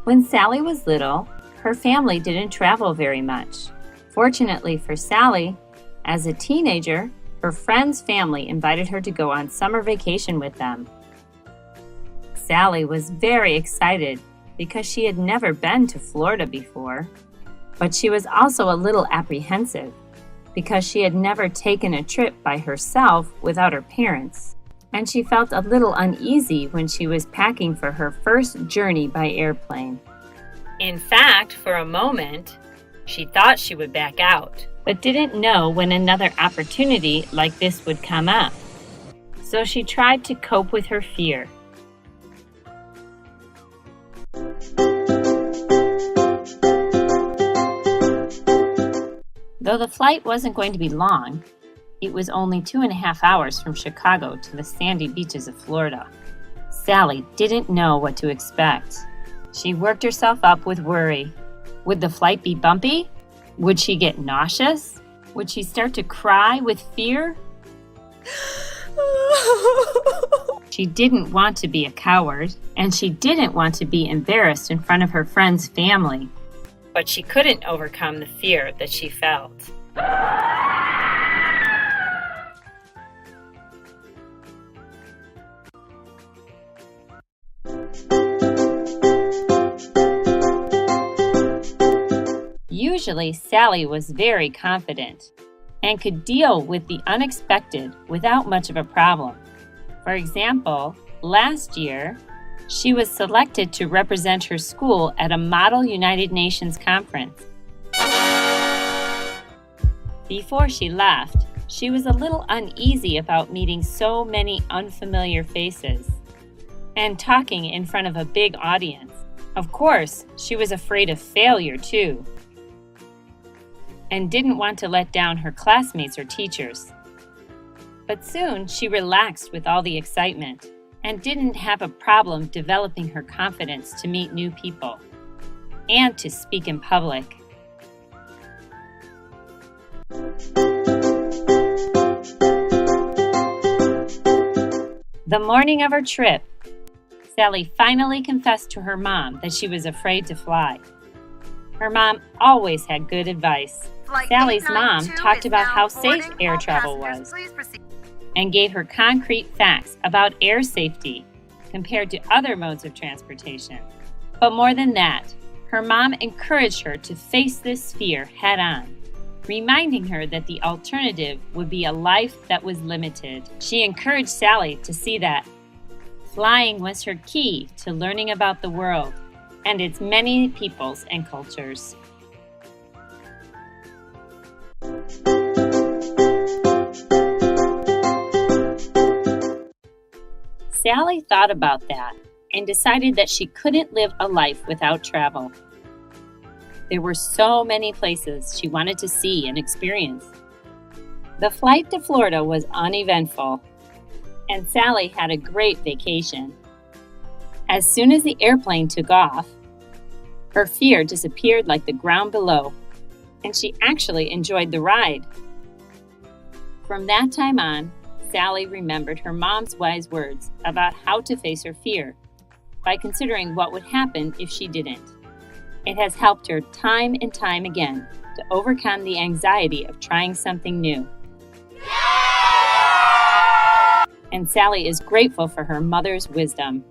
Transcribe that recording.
When Sally was little, her family didn't travel very much. Fortunately for Sally, as a teenager, her friend's family invited her to go on summer vacation with them. Sally was very excited because she had never been to Florida before, but she was also a little apprehensive because she had never taken a trip by herself without her parents, and she felt a little uneasy when she was packing for her first journey by airplane. In fact, for a moment, she thought she would back out, but didn't know when another opportunity like this would come up. So she tried to cope with her fear. Though the flight wasn't going to be long, it was only 2.5 hours from Chicago to the sandy beaches of Florida. Sally didn't know what to expect. She worked herself up with worry. Would the flight be bumpy? Would she get nauseous? Would she start to cry with fear? She didn't want to be a coward, and she didn't want to be embarrassed in front of her friend's family. But she couldn't overcome the fear that she felt. Usually, Sally was very confident and could deal with the unexpected without much of a problem. For example, last year, she was selected to represent her school at a Model United Nations conference. Before she left, she was a little uneasy about meeting so many unfamiliar faces and talking in front of a big audience. Of course, she was afraid of failure too, and didn't want to let down her classmates or teachers. But soon she relaxed with all the excitement and didn't have a problem developing her confidence to meet new people and to speak in public. The morning of her trip, Sally finally confessed to her mom that she was afraid to fly. Her mom always had good advice. Sally's mom talked about how safe air travel was and gave her concrete facts about air safety compared to other modes of transportation. But more than that, her mom encouraged her to face this fear head-on, reminding her that the alternative would be a life that was limited. She encouraged Sally to see that flying was her key to learning about the world and its many peoples and cultures. Sally thought about that and decided that she couldn't live a life without travel. There were so many places she wanted to see and experience. The flight to Florida was uneventful, and Sally had a great vacation. As soon as the airplane took off, her fear disappeared like the ground below, and she actually enjoyed the ride. From that time on, Sally remembered her mom's wise words about how to face her fear by considering what would happen if she didn't. It has helped her time and time again to overcome the anxiety of trying something new. And Sally is grateful for her mother's wisdom.